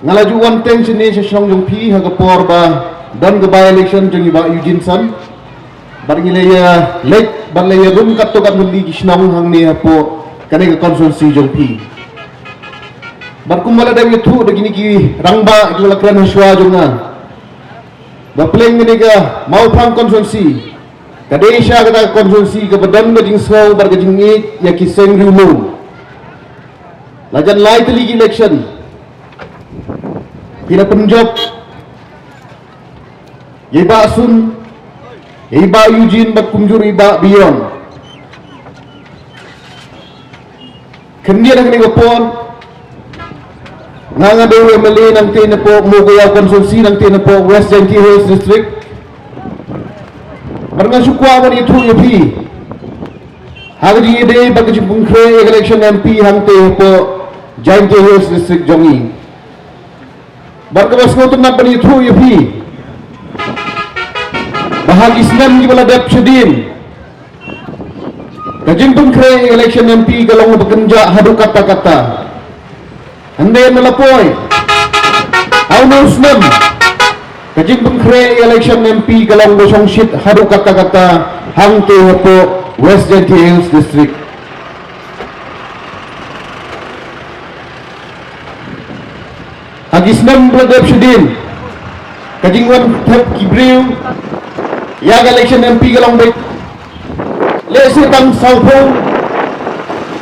ngalaju wan teng sini sesong jong pi ha kapor ba dan ke by election jong iba Eugene San bar ngilaya lek bar laya rum kat to kat mundi kisnong hang ni hapo kane ke konsulsi jong pi bar kumala dai thu de gini ki rangba ki wala kran haswa jonga ba pleng ni ga mau phang konsulsi kadesha kata konsulsi ke badan ke jing sau bar ke jing ik ya ki seng riu lajan lai teli election pila Punjab iba Sun iba Eugene bat kumjur iba Bein kendia nak nego pon nganga dewe meli nang tene po mo kaya konsulsi nang tene po West Jingialang district barang sukwa man itu yapi hagdi ide bagi pungkre election MP hangte po Jingialang district jongi barang basno tunna bani itu yapi bahagi Islam ki bala dep sedin kajin pungkre election MP galong bekerja hadu kata-kata ande melapoy auno Islam kajin pungkre election MP galong bosong shit hadu kata-kata hangte po West Jingialang district Islam bladep sedin kajing wan thep kibriu ya election MP galong baik le sitang saupong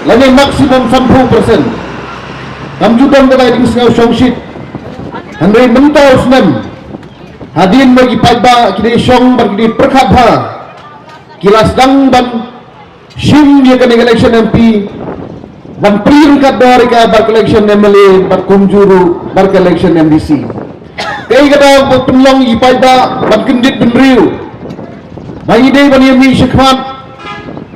lagi maksimum 10% kamjudan kata kajing sengau songshit handai mentau Islam hadin bagi paiba kini song bagi perkabha kilas dang ban sim dia kena election MP ban peringkat dari ke bar election MLA bar kumjuru bar election MDC kai kata penlong ipaiba ban kendit benriu bagi dei bani mi shikmat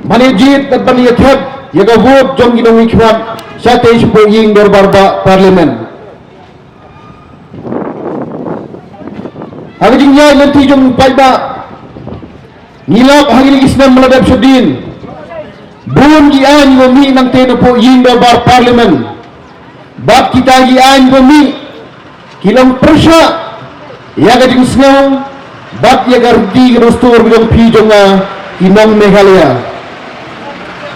bani jit dan bani thab yaga vote jong ginong ikmat sate ispo ying darbar parlimen hari jingya nanti jong paiba nilap hari Islam meladap sedin buon gian ngomi nang teno po ying darbar parlimen bat kita gian ngomi kilang persya yaga jing sngong bat yaga rudi rostor bidong pijonga inang Meghalaya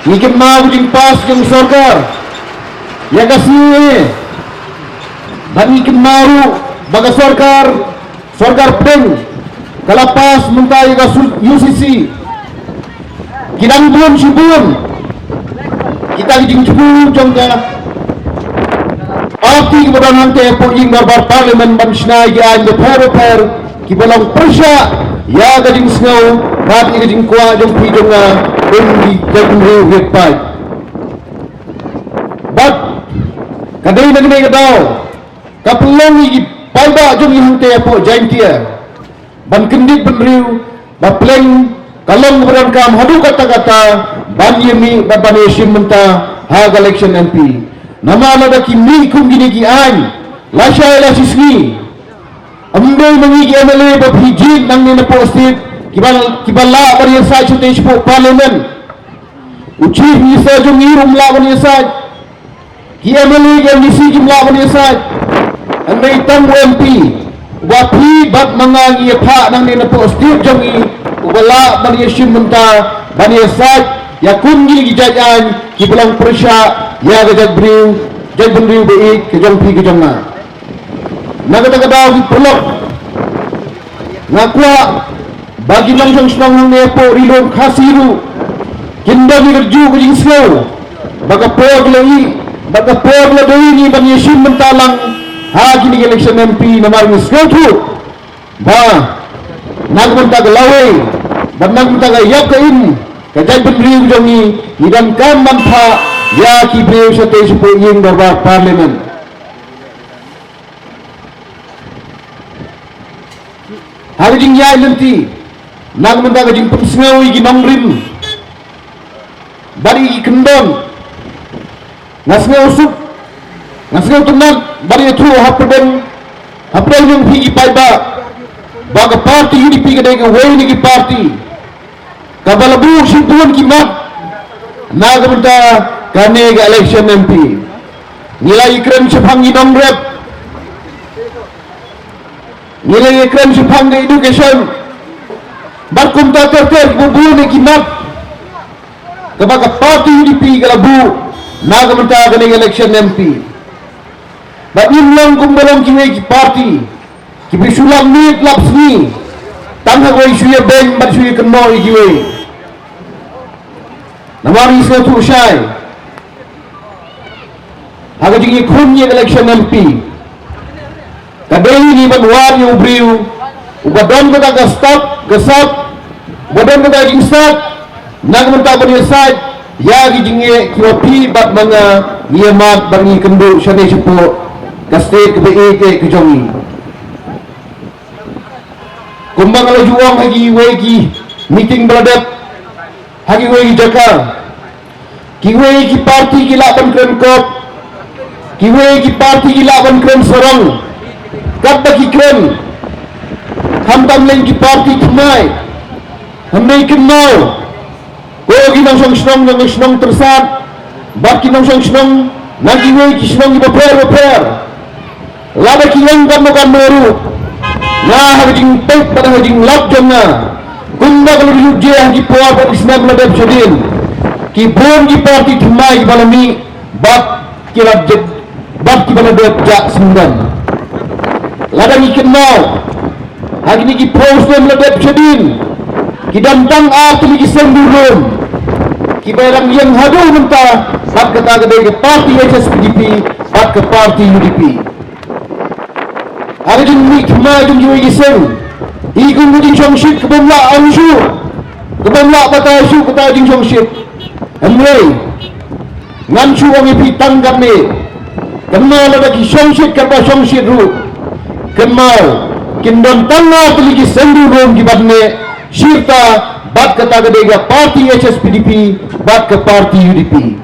ikin mau jing pas jing sarkar yaga siwe dan ikin mau baga sarkar peng kalapas mentah yaga UCC kinang buon sibun kita jing cubu jongga arti kepada nanti po ying darbar parlimen ban snai gian de per kibalang persya ya gajing snow bat gajing kwa jong pijonga undi jangru hekpai bat kadai nagne gadao kapulong i paiba jong ihante po jaintia ban kendit benriu ba pleng kalong berangkam hadu kata-kata ban yemi babane simenta ha election MP nama lada kimi kum gini ki an lasha la sisni ambe mangi ki MLA ba phijin nang ne postit kibala bari sa chute po parliament uchi ni sa jo ngirum la bani sa ki MLA ge ni si jumla bani sa ambe tam MP wa phi bat mangangi pha nang ne postit jongi ubala bani simenta bani sa ya kungi gijajan ki belang persya ya gajak briu jag benriu be ke jong pi ke jonga naga taga daw ki pelok ngakwa bagi nang jong snong ne po rilon khasiru kinda ni rju ke jing slow baga pog le doi ni ban yesim mentalang ha gini election MP namar ni slow tu ba nag menta lawe ban nag menta yak ke in kajai benriu jongi idan kam mantha ya ki breu sate sipo ying darbar parlimen hari jing ya lenti nang menda jing pemsngau gi nongrim bari kendon ngasngau sup ngasngau tunat bari tu hapden yang pi paiba baga parti ini pi gede ke wei ni ki parti kabalabu sipuan ki mat naga menda kane ga election MP nilai ikram sephangi dongrep nilai ekran supang de education barkum ta terter bubu ne kinap kebaga parti UDP galabu naga menta gane election MP bagin lang kumbalong Kiwei ki parti ki bisulang ni lapsni tangha goi suye Bein bat suye kenmo Kiwei namari se tu shai haga jingi khunye election MP kadai ni banwar yu briu ubadon kata ka stop gesap ubadon kata jing stop nag menta bani side ya gi jingi kiwapi bat manga yemat bangi kendu shane sepo ka state ke ke jongi kumbang ala juang hagi wegi meeting beladat hagi wegi jaka Kiwei ki parti ki laban kren kop Kiwei ki parti ki laban kren sorong kata ki kren hamdam leng ki parti kemai hamdai kenal ko gi nang song nang Tyrsad bat ki nang song nang Kiwei ki song ki beper lada ki leng kan meru nah hajing pek pada hajing lap jona kunda kalau diuji haji puar pada islam ladab syadin ki bon ki parti kemai ki balami bat ki labjed bat ki baladab jak sembilan lada ni kenal hagi ni ki proslam ladab syadin ki dantang arti ki sendurum ki bayang yang hadu mentah bat kata kedai ke parti HSPDP bat ke parti UDP hari ini kemai jum Kiwei giseng ikut jing songship kebemla anshu kebemla bata anshu kata jing songship amrei nganshu wangi pitang kami kemal ada ki songship kata songship ru kemal kindon tanga teligi sendu rom ki badne shirta bat kata kedega parti HSPDP bat ke parti UDP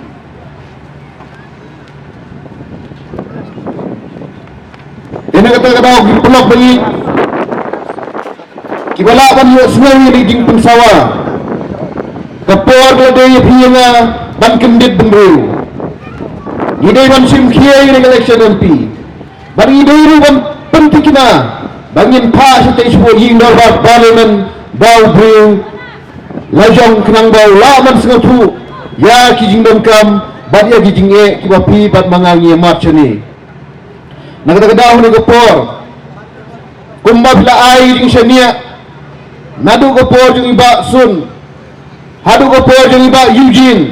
ini kata-kata pelok bagi kibala ban yo sungai di jing pensawa kepor gede pianga ban kendit bendru ide ban sim kiai di election MP bari ide ban pentikina bangin pa sate sepo ying dorbat parlimen bau bru lajong kenang bau laman sengatu ya ki jing domkam bat ya ki jing e kibapi bat mangangi marchani nagdagdaw ni gopor kumbabla ay ding shania nadu gopor jung iba sun hadu gopor jung iba Eugene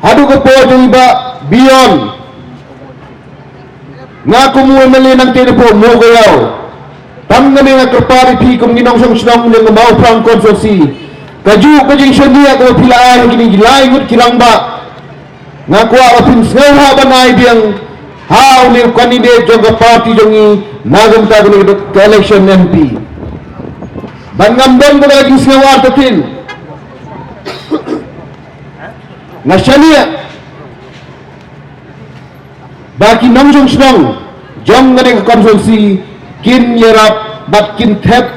hadu gopor jung iba Bein ngaku mo mali nang telepo mo gayaw tamngani nga kerpari pi kum ginong song ng mau prang konsorsi kaju kajing shania ko pila ay gini gilay ngut kirangba ngaku apin sngaw banay biang how ni candidate jong parti jongi nagam ta gni ke election MP bangam don ko lagi singawar tatin nashania baki namjong snong jong ngane konsolsi kin yerap bat kin thep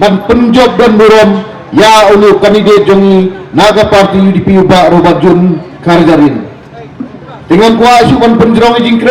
ban penjob dan burom ya ulu candidate jongi naga parti UDP ba robat jun karjarin dengan kuasa ban penjerong jing